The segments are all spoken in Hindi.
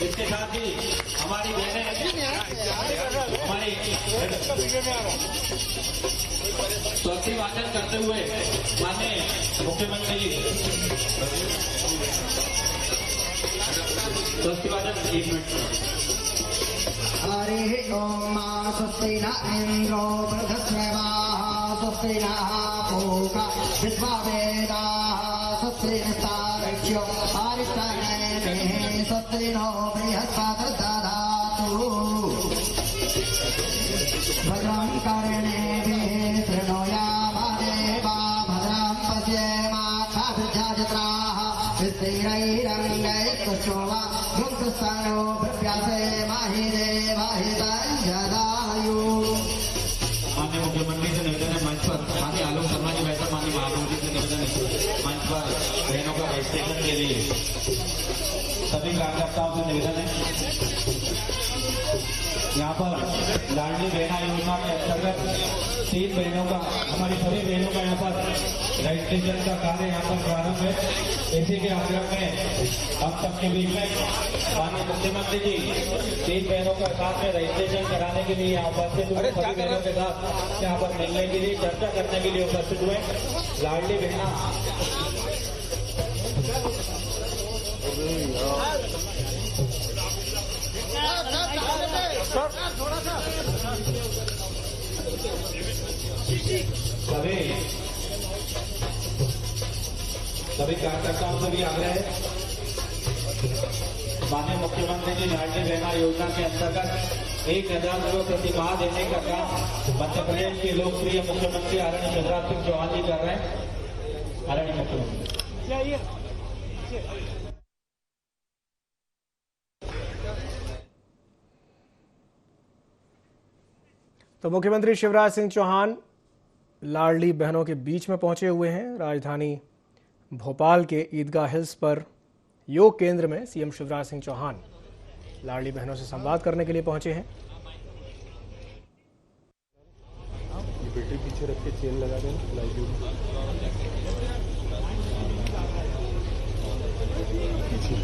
इसके साथ ही हमारी बहनें हमारी स्वस्ति वाचन करते हुए माननीय मुख्यमंत्री जी स्वस्ति वाचन 1 मिनट। हरि ओम स्वस्ति न इंद्रो बृहस्पतिः स्वस्ति नः पूषा विश्ववेदाः स्वस्ति नस्तार्क्ष्यो हरितनये स्वस्ति नो बृहस्पतिर्दधातु भद्रं कर्णेभिः शृणुयाम देवा भद्रं पश्येमाक्षाभिर्जत्राः स्थिरैरङ्गैस्तुष्टुवा मुक्तस्तनो भृभ्यसे महि देवहितञ्जदायु। माननीय मुख्यमंत्री से निवेदन है मंच पर माननीय आलोक शर्मा जी बैठक माननीय महामंत्री से निवेदन है मंच पर बहनों का रजिस्ट्रेशन के लिए सभी कार्यकर्ताओं से निवेदन है। यहाँ पर लाडली बहना योजना के अंतर्गत 3 बहनों का हमारी सभी बहनों का यहाँ पर रजिस्ट्रेशन का कार्य यहाँ पर प्रारंभ है। इसी के आग्रह में हम सबके बीच में माननीय मुख्यमंत्री जी 3 बहनों का साथ में रजिस्ट्रेशन कराने के लिए यहाँ उपस्थित हुए। सभी बहनों के साथ यहाँ पर मिलने के लिए चर्चा करने के लिए उपस्थित हुए। लाडली बहना सभी कार्यकर्ताओं से भी आग्रह है माननीय मुख्यमंत्री जी लाडली बहना योजना के अंतर्गत 1000 रुपये प्रति माह देने का काम मध्य प्रदेश के लोकप्रिय मुख्यमंत्री आदरणीय शिवराज सिंह चौहान जी कर रहे हैं। आदरणीय मुख्यमंत्री तो मुख्यमंत्री शिवराज सिंह चौहान लाडली बहनों के बीच में पहुंचे हुए हैं। राजधानी भोपाल के ईदगाह हिल्स पर योग केंद्र में सीएम शिवराज सिंह चौहान लाडली बहनों से संवाद करने के लिए पहुंचे हैं। ये बेटे पीछे रख के चेन लगा दें पीछे।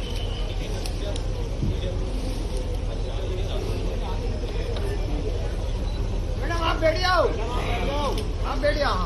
आप बैठ जाओ, आप बैठ जाओ।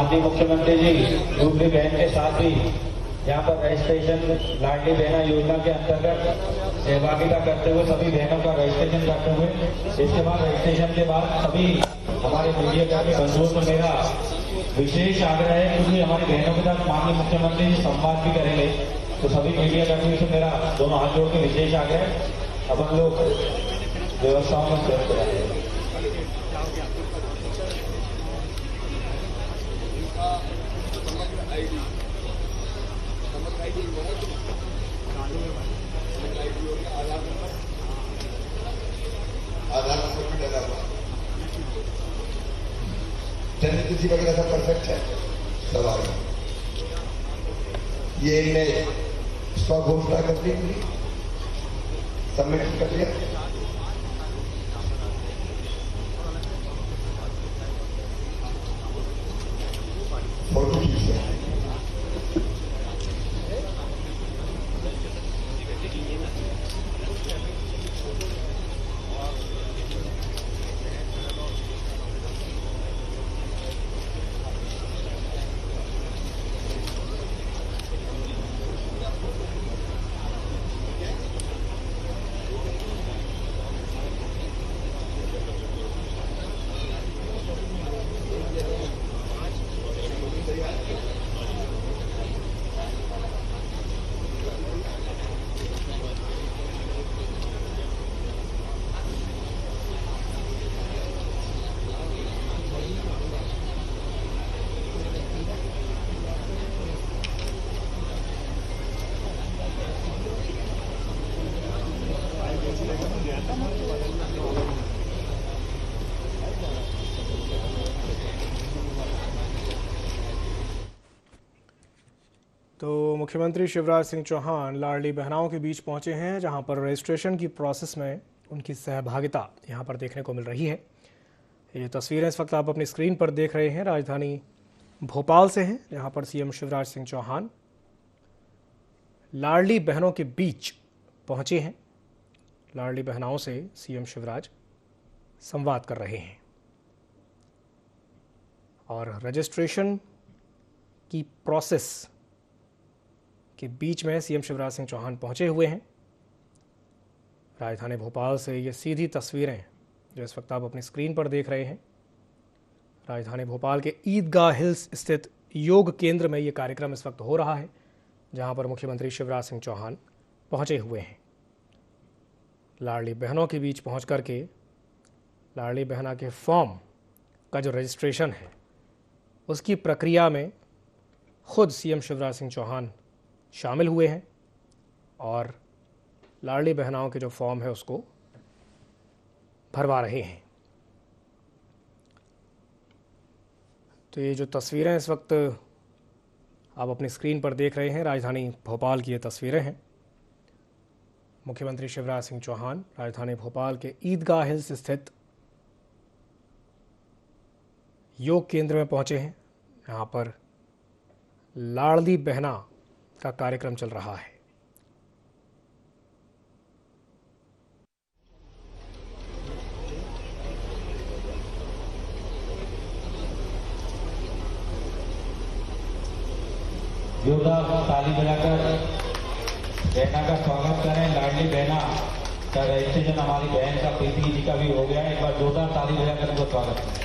माननीय मुख्यमंत्री जी दूसरी बहन के साथ भी यहाँ पर रजिस्ट्रेशन लाडली बहना योजना के अंतर्गत सहभागिता करते हुए सभी बहनों का रजिस्ट्रेशन करते हुए इसके बाद रजिस्ट्रेशन के बाद सभी हमारे मीडिया कर्मी बंधुओं को मेरा विशेष आग्रह है, क्योंकि हमारी बहनों के साथ माननीय मुख्यमंत्री जी संवाद भी करेंगे, तो सभी मीडिया कर्मियों से मेरा दोनों हाथ जोड़ के विशेष आग्रह है अपन लोग व्यवस्थाओं में व्यस्त रहेंगे। आधार नंबर भी डाला हुआ, जन्म तिथि वगैरह सब परफेक्ट है सवाल। ये इनने स्व घोषणा कर दी, सबमिट कर दिया। फोटो खींचे तो मुख्यमंत्री शिवराज सिंह चौहान लाडली बहनाओं के बीच पहुंचे हैं, जहां पर रजिस्ट्रेशन की प्रोसेस में उनकी सहभागिता यहां पर देखने को मिल रही है। ये तस्वीरें इस वक्त आप अपनी स्क्रीन पर देख रहे हैं राजधानी भोपाल से हैं, जहां पर सीएम शिवराज सिंह चौहान लाडली बहनों के बीच पहुंचे हैं। लाडली बहनाओं से सीएम शिवराज संवाद कर रहे हैं और रजिस्ट्रेशन की प्रोसेस के बीच में सीएम शिवराज सिंह चौहान पहुंचे हुए हैं। राजधानी भोपाल से ये सीधी तस्वीरें जो इस वक्त आप अपनी स्क्रीन पर देख रहे हैं, राजधानी भोपाल के ईदगाह हिल्स स्थित योग केंद्र में ये कार्यक्रम इस वक्त हो रहा है, जहां पर मुख्यमंत्री शिवराज सिंह चौहान पहुंचे हुए हैं। लाडली बहनों के बीच पहुंच करके लाडली बहना के फॉर्म का जो रजिस्ट्रेशन है उसकी प्रक्रिया में खुद सीएम शिवराज सिंह चौहान शामिल हुए हैं और लाडली बहनाओं के जो फॉर्म है उसको भरवा रहे हैं। तो ये जो तस्वीरें इस वक्त आप अपनी स्क्रीन पर देख रहे हैं, राजधानी भोपाल की ये तस्वीरें हैं। मुख्यमंत्री शिवराज सिंह चौहान राजधानी भोपाल के ईदगाह हिल्स स्थित योग केंद्र में पहुंचे हैं। यहाँ पर लाडली बहना का कार्यक्रम चल रहा है। जोरदार ताली बजाकर बहना का स्वागत करें। लाडली बहना का रजिस्ट्रेशन हमारी बहन का प्रीति जी का भी हो गया है। एक बार जोरदार ताली बजाकर उनको स्वागत करें।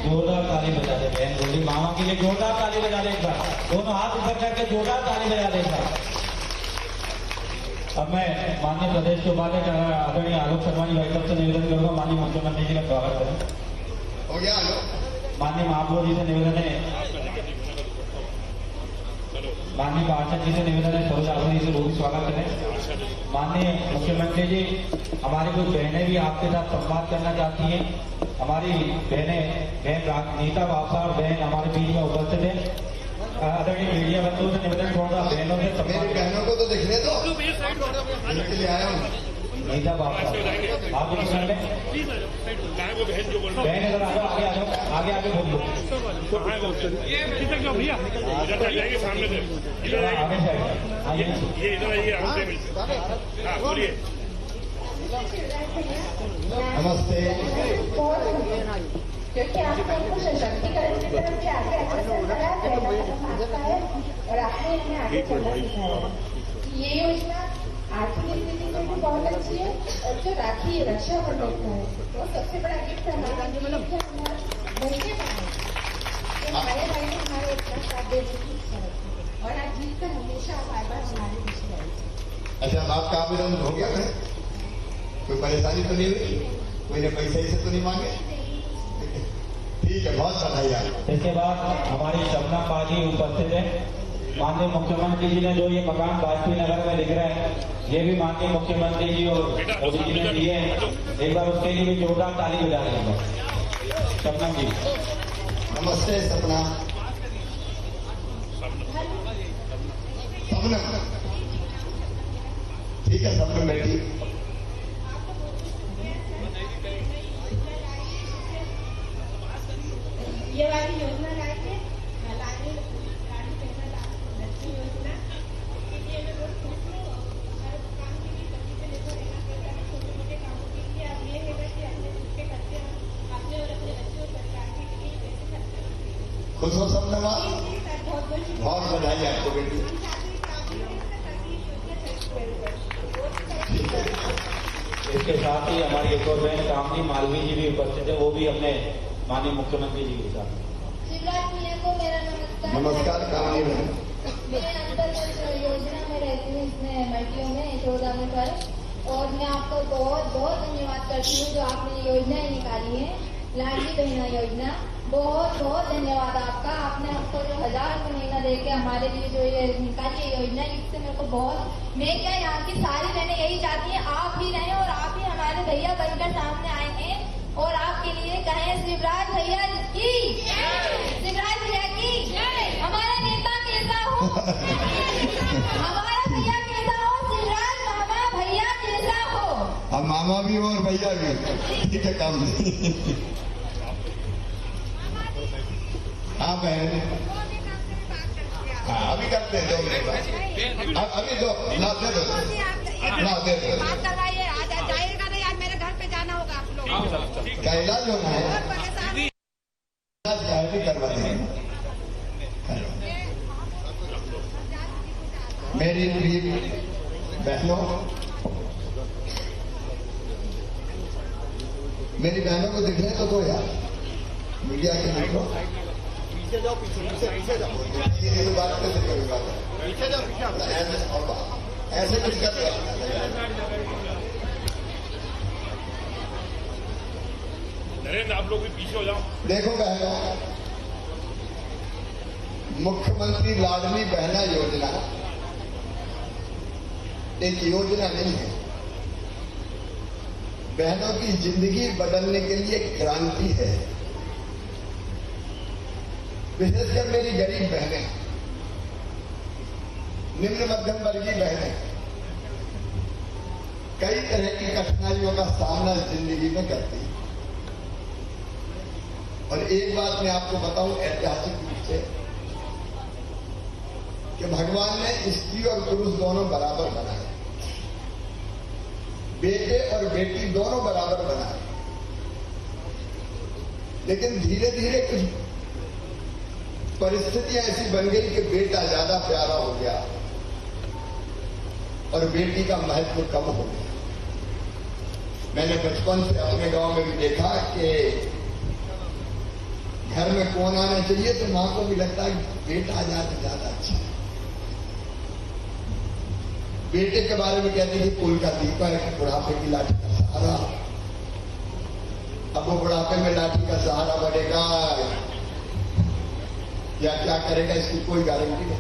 जोरदार ताली बजा दे बहन बोली मामा के लिए जोरदार ताली बजा दे एक बार। दोनों हाथ ऊपर करके जोरदार ताली बजा दे एक बार। अब मैं माननीय प्रदेश के उपाध्यक्ष आदरणीय आलोक शर्मा जी भाई से निवेदन करूंगा, माननीय मुख्यमंत्री जी का स्वागत करें। हो गया। माननीय महापौर जी से निवेदन है माननीय पार्षद जी से निवेदन है, सरोज आहुरी जी से वो भी स्वागत करें। माननीय मुख्यमंत्री जी, हमारी कुछ बहनें भी आपके साथ संवाद करना चाहती हैं। हमारी बहन नीता वापसा और बहन हमारे बीच में उपस्थित है। आदरणीय मीडिया बंधुओं से निवेदन, थोड़ा बहनों से मेरी संवाद। बहनों को तो दिखने दो, इनके लिए आया हूँ। नीता वापसा आप भी सुन लें। बहन इधर आ जाओ, आगे आ जाओ, आगे आगे बोल लो, सामने से आगे से आइए। ये इधर आइए, हमसे बोलिए। नमस्ते। क्योंकि आपको उनको सशक्तिकरण की तरफ से आगे अच्छा चल रहा है, और आपने हमें आगे चलना सिखाया है। ये योजना आर्थिक स्थिति में भी बहुत अच्छी है, और जो राखी रक्षाबंधन का है वो सबसे बड़ा गिफ्ट हमारे बहने हमारे भाई ने हमारे इतना साथ देने की इच्छा रखी, और आज जीत कर हमेशा बार बार हमारे पीछे आए। अच्छा, आपका आवेदन हो गया है? कोई परेशानी तो नहीं हुई? कोई ने पैसे से तो नहीं मांगे? ठीक है, बहुत बधाई आपको। इसके बाद हमारी शबनम बाजी उपस्थित है। माननीय मुख्यमंत्री जी ने जो ये मकान वाजपेयी नगर में दिख रहे हैं, ये भी माननीय मुख्यमंत्री जी और मोदी जी ने दिए हैं। एक बार उसके लिए भी जोरदार ताली बजा रहे हैं शबनम जी। नमस्ते सपना। सपना ठीक है, सपना बेटी। ये वाली योजना लाएंगे, लाडली बहना लक्ष्मी योजना के लिए मैं बहुत खुश हूँ। हर काम के लिए पति पे निर्भर रहना पड़ता है, छोटे मोटे कामों के लिए। अब ये है कि अपने खुद के खर्चे हम अपने और अपने बच्चों और सरकार के लिए पैसे खर्च करते हैं। खुश हो सपना माँ? बहुत बहुत बहुत बधाई आपको बेटी। इसके साथ ही हमारी एक और बहन कामनी मालवी जी भी उपस्थित है, वो भी अपने माननीय मुख्यमंत्री जी के साथ। शिवराज भैया को मेरा नमस्कार। नमस्कार कामनी बहन। मैं अंतर्गत योजना में रहती हूँ, इसमें MITO में 14 में पर, और मैं आपको बहुत बहुत धन्यवाद करती हूँ जो आपने ये योजनाएं निकाली है, लाडली बहना योजना। बहुत बहुत धन्यवाद आपका। आपने हमको जो 1000 का महीना देके हमारे लिए जो ये निकाली है योजना, इससे मेरे को बहुत, मैं क्या यहाँ की सारी बहनें यही चाहती हैं आप ही रहें, और आप ही हमारे भैया बनकर सामने आए हैं, और आपके लिए कहें शिवराज भैया की, शिवराज भैया की, हमारा नेता कैसा हो, हमारा भैया कैसा हो, शिवराज मामा भैया कैसा हो। अब मामा भी हो और भैया भी। ठीक है, काम नहीं। हाँ बहन, हाँ अभी करते हैं, 2 मिनट बाद। अभी दो ना दे दो, ना दे दो। बात करवाइए, आज जाइएगा नहीं, आज मेरे घर पे जाना होगा आप लोग। का इलाज होना है, इलाज भी करवा देंगे। मेरी प्रिय बहनों, मेरी बहनों को दिखने तो दो यार, मीडिया के मित्रों। पीछे जाओ, पीछे जाओ। ये तो बात कैसे करूँगा? पीछे जाओ, ऐसे कुछ कर रहे। नरेंद्र, आप लोग भी पीछे हो जाओ। देखो बहनों, मुख्यमंत्री लाडली बहना योजना एक योजना नहीं है, बहनों की जिंदगी बदलने के लिए क्रांति है। विशेषकर मेरी गरीब बहनें, निम्न मध्यम वर्गीय बहनें कई तरह की कठिनाइयों का सामना जिंदगी में करती हैं। और एक बात मैं आपको बताऊं ऐतिहासिक रूप से, कि भगवान ने स्त्री और पुरुष दोनों बराबर बनाए, बेटे और बेटी दोनों बराबर बनाए, लेकिन धीरे धीरे कुछ परिस्थितियां ऐसी बन गई कि बेटा ज्यादा प्यारा हो गया और बेटी का महत्व कम हो गया। मैंने बचपन से अपने गांव में भी देखा कि घर में कौन आना चाहिए तो मां को भी लगता है बेटा आ जाए तो ज्यादा अच्छा है। बेटे के बारे में कहती थी कुल का दीपक, बुढ़ापे की लाठी का सहारा। अब वो बुढ़ापे में लाठी का सहारा बनेगा या क्या करेगा, इसकी कोई गारंटी नहीं।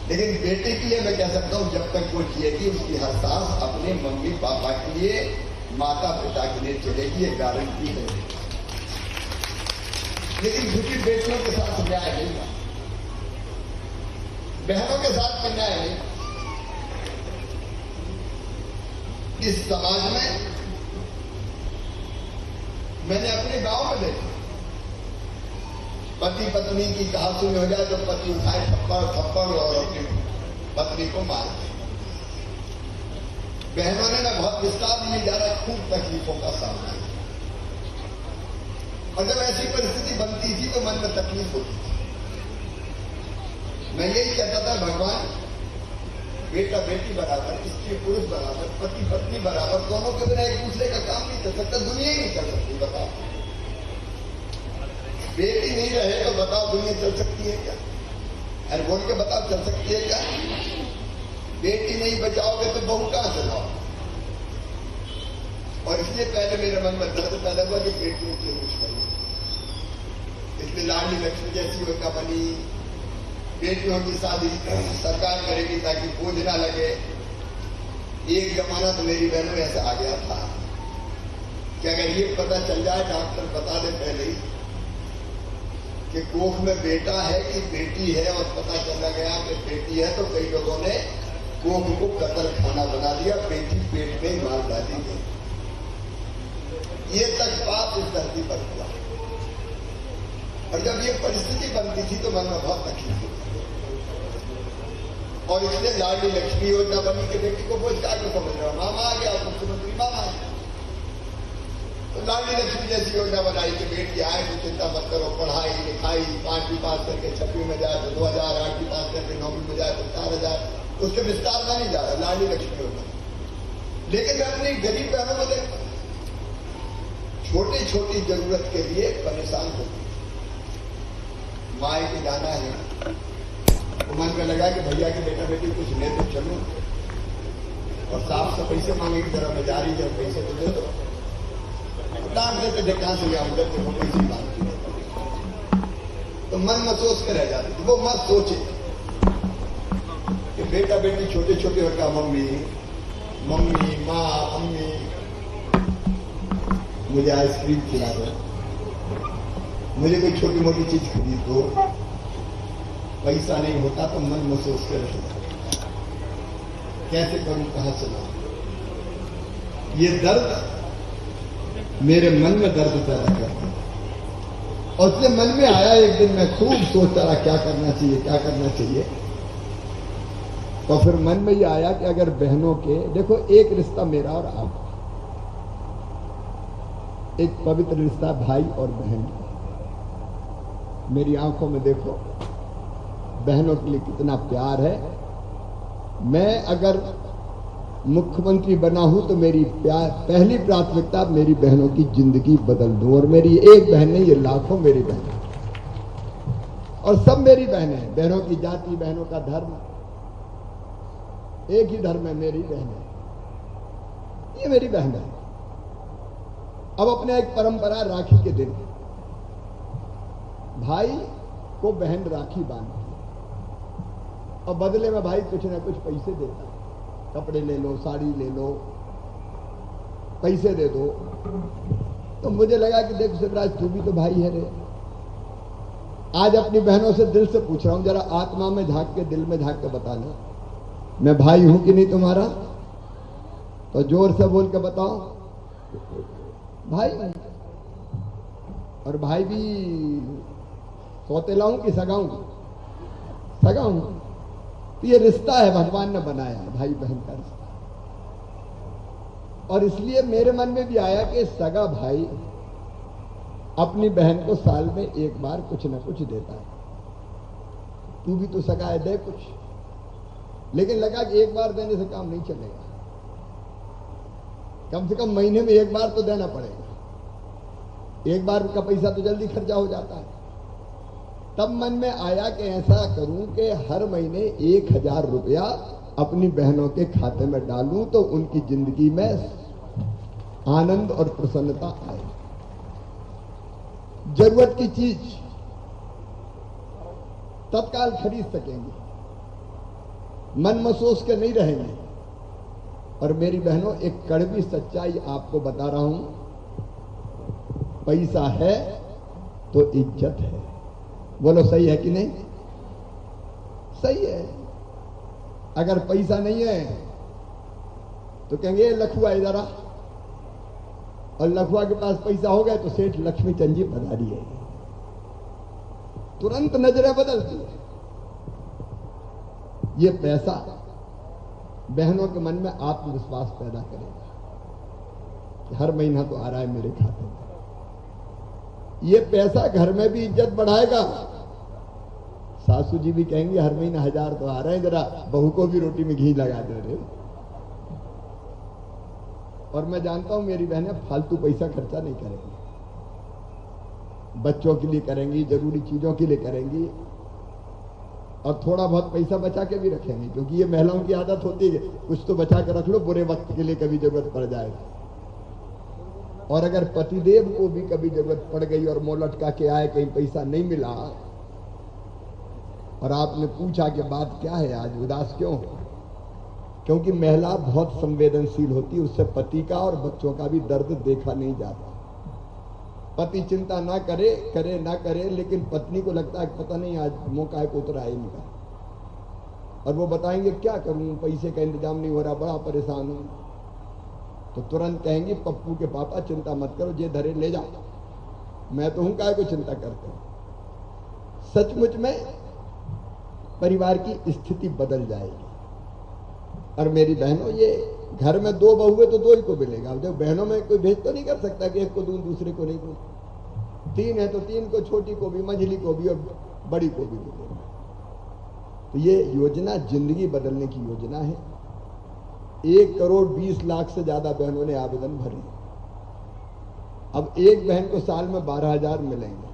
लेकिन बेटे के लिए मैं कह सकता हूं जब तक वो जिएगी उसकी हर सांस अपने मम्मी पापा के लिए, माता पिता के लिए चलेगी, ये गारंटी है। लेकिन झूठी बेटियों के साथ न्याय नहीं हुआ, बहनों के साथ न्याय नहीं। इस समाज में मैंने अपने गांव में देखा, पति पत्नी की कहासुनी हो जाए तो पति उठाए थप्पड़ और अपनी पत्नी को मारे। बहनों ने बहुत विस्तार नहीं जा रहा, खूब तकलीफों का सामना किया। और जब ऐसी परिस्थिति बनती थी तो मन में तकलीफ होती थी। मैं यही कहता था, भगवान बेटा बेटी बराबर, स्त्री पुरुष बराबर, पति पत्नी बराबर, दोनों के बिना एक दूसरे का काम नहीं कर सकता, दुनिया ही नहीं कर सकती। बताओ, बेटी नहीं रहे तो बताओ दुनिया चल सकती है क्या? अरे बोल के बताओ, चल सकती है क्या? बेटी नहीं बचाओगे तो बहू कहां से लाओ? और इसलिए पहले मेरे मन में दर्द पैदा हुआ कि बेटियों की कुछ करूं। इसलिए लाडली लक्ष्मी जैसी योजना बनी, बेटियों की शादी सरकार करेगी ताकि बोझ ना लगे। एक जमाना तो मेरी बहनों में ऐसा आ गया था कि अगर ये पता चल जाए, डॉक्टर बता दे पहले ही कि कोख में बेटा है कि बेटी है, और पता चला गया कि बेटी है, तो कई लोगों ने कोख को कतल खाना बना दिया, बेटी पेट में ही मार डाली गई। ये तक बात इस धरती पर हुआ। और जब ये परिस्थिति बनती थी तो मन में बहुत तकलीफ होती। और इसलिए लाडली लक्ष्मी योजना बनी कि बेटी को बोझ का समझ रहा, मामा आ गया, मुख्यमंत्री मामा आ गया। तो लाडली लक्ष्मी जैसी योजना बनाई कि बेटी आए तो चिंता मत करो, पढ़ाई लिखाई, 5वीं पास करके 6वीं में जाए तो 2000, 8वीं पास करके 9वीं में जाए तो 4000, उसके विस्तार में नहीं जा रहा लाडली लक्ष्मी योजना। लेकिन मैं अपनी गरीब बहनों को देखता, छोटी छोटी जरूरत के लिए परेशान होती। माए की जाना है तो मन में लगा कि भैया की बेटा बेटी कुछ ले तो चलो, और साफ से पैसे मांगे की तरह में जा रही है, पैसे तो दे दो, डांट देते थे कहां से ले आऊंगा, देखो पैसे मांगती है। तो मन में सोच कर रह जाती थी। वो मत सोचे कि बेटा बेटी छोटे छोटे होकर मम्मी मम्मी माँ अम्मी मुझे आइसक्रीम खिला दो, मुझे कोई छोटी मोटी चीज खरीद दो। पैसा नहीं होता तो मन में सोच कर कैसे करूं, कहां से लाऊं। ये दर्द मेरे मन में दर्द पैदा करता, और इसलिए मन में आया एक दिन, मैं खूब सोचता रहा क्या करना चाहिए, क्या करना चाहिए। तो फिर मन में ये आया कि अगर बहनों के, देखो एक रिश्ता मेरा और आप, एक पवित्र रिश्ता भाई और बहन। मेरी आंखों में देखो बहनों के लिए कितना प्यार है। मैं अगर मुख्यमंत्री बना हूं तो मेरी पहली प्राथमिकता मेरी बहनों की जिंदगी बदल दूं। और मेरी एक बहन नहीं, ये लाखों मेरी बहन, और सब मेरी बहनें हैं। बहनों की जाति, बहनों का धर्म, एक ही धर्म है, मेरी बहन है, ये मेरी बहन है। अब अपने एक परंपरा, राखी के दिन भाई को बहन राखी बांधती है, और बदले में भाई कुछ ना कुछ पैसे देता है, कपड़े ले लो, साड़ी ले लो, पैसे दे दो। तो मुझे लगा कि देख शिवराज, तू भी तो भाई है रे। आज अपनी बहनों से दिल से पूछ रहा हूं, जरा आत्मा में झांक के, दिल में झांक के बताना, मैं भाई हूं कि नहीं तुम्हारा? तो जोर से बोल के बताओ, भाई। और भाई भी सौतेला हूं कि सगा हूं? सगा हूं। तो ये रिश्ता है, भगवान ने बनाया है, भाई बहन का रिश्ता। और इसलिए मेरे मन में भी आया कि सगा भाई अपनी बहन को साल में एक बार कुछ ना कुछ देता है। तू भी तो सगा है, दे कुछ। लेकिन लगा कि एक बार देने से काम नहीं चलेगा, कम से कम महीने में एक बार तो देना पड़ेगा। एक बार का पैसा तो जल्दी खर्चा हो जाता है। तब मन में आया कि ऐसा करूं कि हर महीने 1000 रुपया अपनी बहनों के खाते में डालूं तो उनकी जिंदगी में आनंद और प्रसन्नता आए। जरूरत की चीज तत्काल खरीद सकेंगे। मन मसोस के नहीं रहेंगे। और मेरी बहनों, एक कड़वी सच्चाई आपको बता रहा हूं, पैसा है तो इज्जत है। बोलो सही है कि नहीं? सही है। अगर पैसा नहीं है तो कहेंगे लखुआ इधर आ, और लखुआ के पास पैसा हो गया तो सेठ लक्ष्मी चंद जी पधारी है, तुरंत नजरें बदलती है। ये पैसा बहनों के मन में आत्मविश्वास पैदा करेगा कि हर महीना तो आ रहा है मेरे खाते में। ये पैसा घर में भी इज्जत बढ़ाएगा। सासू जी भी कहेंगे हर महीना 1000 तो आ रहे हैं, जरा बहू को भी रोटी में घी लगा दे रहे। और मैं जानता हूं मेरी बहनें फालतू पैसा खर्चा नहीं करेंगी, बच्चों के लिए करेंगी, जरूरी चीजों के लिए करेंगी, और थोड़ा बहुत पैसा बचा के भी रखेंगे, क्योंकि ये महिलाओं की आदत होती है कुछ तो बचा के रख लो, बुरे वक्त के लिए कभी जरूरत पड़ जाए। और अगर पतिदेव को भी कभी जरूरत पड़ गई और मुंह लटका के आए, कहीं पैसा नहीं मिला, और आपने पूछा कि बात क्या है, आज उदास क्यों? क्योंकि महिला बहुत संवेदनशील होती है, उससे पति का और बच्चों का भी दर्द देखा नहीं जाता। पति चिंता ना करे, करे ना करे, लेकिन पत्नी को लगता है पता नहीं आज मौका को उतरा है इनका, और वो बताएंगे क्या करूं, पैसे का इंतजाम नहीं हो रहा, बड़ा परेशान हूं। तो तुरंत कहेंगे पप्पू के पापा चिंता मत करो, जे धरे ले जाओ, मैं तो हूं, काय को चिंता करते हो। सचमुच में परिवार की स्थिति बदल जाएगी। और मेरी बहनों, ये घर में 2 बहुएं तो 2 ही को मिलेगा। जब बहनों में कोई भेद तो नहीं कर सकता कि एक को दूं दूसरे को नहीं दूं। 3 है तो 3 को, छोटी को भी, मझली को भी और बड़ी को भी मिलेगा। तो ये योजना जिंदगी बदलने की योजना है। 1,20,00,000 से ज्यादा बहनों ने आवेदन भरे। अब एक बहन को साल में 12,000 मिलेंगे,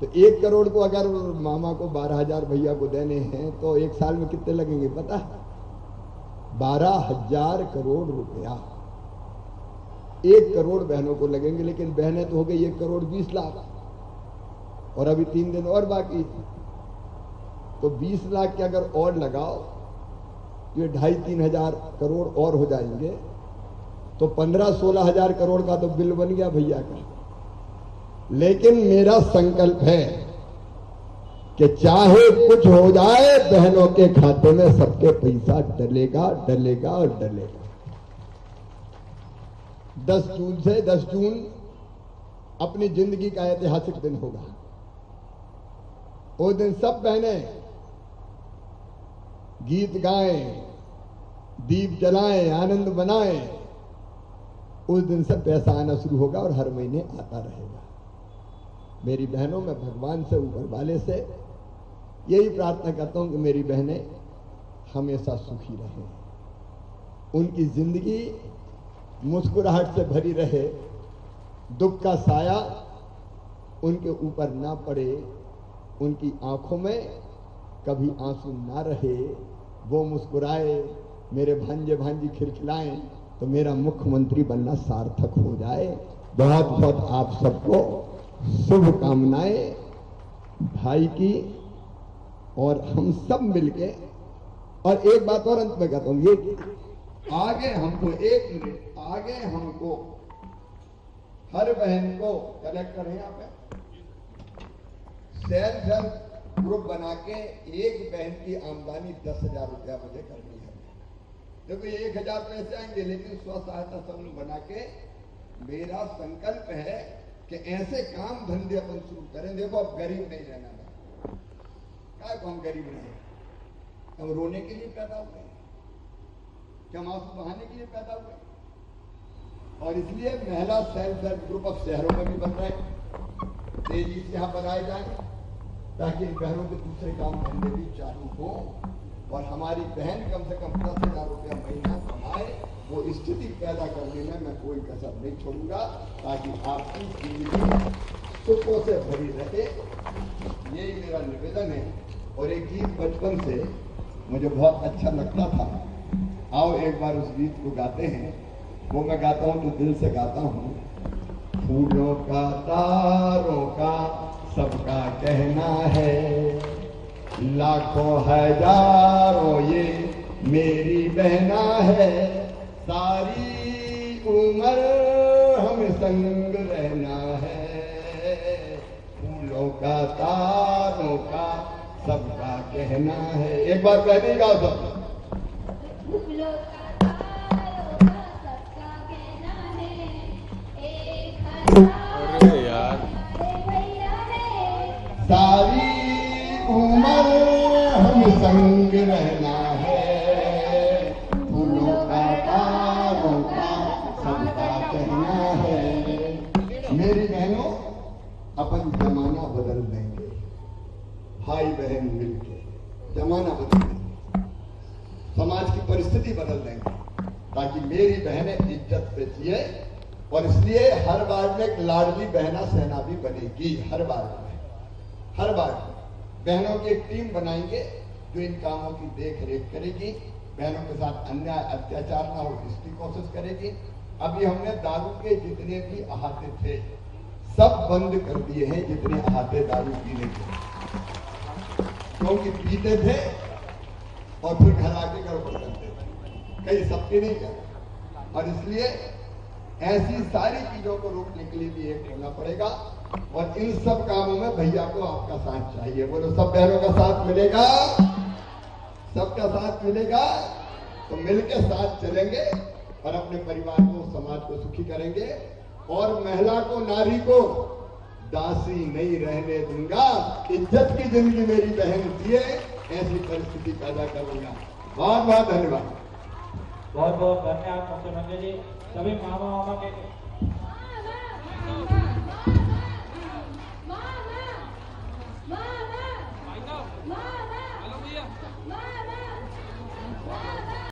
तो 1 करोड़ को अगर मामा को 12,000 भैया को देने हैं तो एक साल में कितने लगेंगे पता है? 12,000 करोड़ रुपया 1 करोड़ बहनों को लगेंगे। लेकिन बहनें तो हो गई 1,20,00,000, और अभी 3 दिन और बाकी, तो 20 लाख के अगर और लगाओ, ये 2,500-3 हजार करोड़ और हो जाएंगे, तो 15-16 हजार करोड़ का तो बिल बन गया भैया का। लेकिन मेरा संकल्प है कि चाहे कुछ हो जाए, बहनों के खाते में सबके पैसा डलेगा, डलेगा और डलेगा। 10 जून से 10 जून अपनी जिंदगी का ऐतिहासिक दिन होगा। उस दिन सब बहनें गीत गाएं, दीप जलाएं, आनंद बनाएं। उस दिन से पैसा आना शुरू होगा और हर महीने आता रहेगा। मेरी बहनों, मैं भगवान से, ऊपर वाले से यही प्रार्थना करता हूं कि मेरी बहनें हमेशा सुखी रहें, उनकी जिंदगी मुस्कुराहट से भरी रहे, दुख का साया उनके ऊपर ना पड़े, उनकी आंखों में कभी आंसू ना रहे, वो मुस्कुराए, मेरे भांजे भांजी खिलखिलाएं, तो मेरा मुख्यमंत्री बनना सार्थक हो जाए। बहुत बहुत आप सबको शुभकामनाएं भाई की, और हम सब मिलके। और एक बात और अंत में कहता हूं, ये आगे हमको 1 मिनट आगे हमको हर बहन को कलेक्टर है यहाँ पे सेल्फ हेल्प ग्रुप बना के एक बहन की आमदनी 10,000 रुपया मुझे करनी है। देखो ये 1,000 पैसे आएंगे, लेकिन स्व सहायता समूह बना के मेरा संकल्प है कि ऐसे काम धंधे अपन शुरू करें। देखो अब गरीब नहीं रहना है, क्या हम गरीब रहे? हम रोने के लिए पैदा हुए, क्या हम आंसू बहाने के लिए पैदा हुए? और इसलिए महिला सेल्फ हेल्प ग्रुप अब शहरों में भी बन रहे हैं, तेजी से यहाँ बनाए जाएंगे, ताकि इन बहनों के दूसरे काम धंधे भी चालू हो और हमारी बहन कम से कम 10,000 रुपया महीना कमाए। वो स्थिति पैदा करने में मैं कोई कसर नहीं छोड़ूंगा, ताकि आपकी जिंदगी सुखों से भरी रहे। यही मेरा निवेदन है। और एक गीत बचपन से मुझे बहुत अच्छा लगता था, आओ एक बार उस गीत को गाते हैं। वो मैं गाता हूँ तो दिल से गाता हूँ। फूलों का, तारों का सबका कहना है, लाखों हजारों ये मेरी बहना है, सारी उम्र हम संग रहना है, फूलों का तारों का सबका कहना है। एक बार कहने सब फूलों का तारों का सबका कहना है, एक अरे यार भैया है, सारी उम्र हम संग रहना है, फूलों का तारों का सबका कहना है। मेरी बहनों, अपन जमाना बदल देंगे, भाई बहन मिलके जमाना बदल देंगे, समाज की परिस्थिति बदल देंगे, ताकि मेरी बहनें इज्जत पे जिए। और इसलिए हर बार में एक लाडली बहना सेना भी बनेगी। हर बार बहनों की एक टीम बनाएंगे जो इन कामों की देख रेख करेगी, बहनों के साथ अन्याय अत्याचार ना हो इसकी कोशिश करेगी। अभी हमने दारू के जितने भी अहाते थे सब बंद कर दिए हैं, जितने अहाते दारू पीने के, क्योंकि पीते थे और फिर घर आके गड़बड़ करते थे, कहीं सबके नहीं कर। और इसलिए ऐसी सारी चीजों को रोकने के लिए भी एक होना पड़ेगा। और इन सब कामों में भैया को आपका साथ चाहिए। बोलो, सब बहनों का साथ मिलेगा, सबका साथ मिलेगा तो मिलकर साथ चलेंगे और अपने परिवार को, समाज को सुखी करेंगे। और महिला को, नारी को दासी नहीं रहने दूंगा, इज्जत की जिंदगी मेरी बहन जिए, ऐसी परिस्थिति पैदा करूंगा। बहुत बहुत धन्यवाद। बहुत बहुत धन्यवाद मुख्यमंत्री जी। सभी मामा के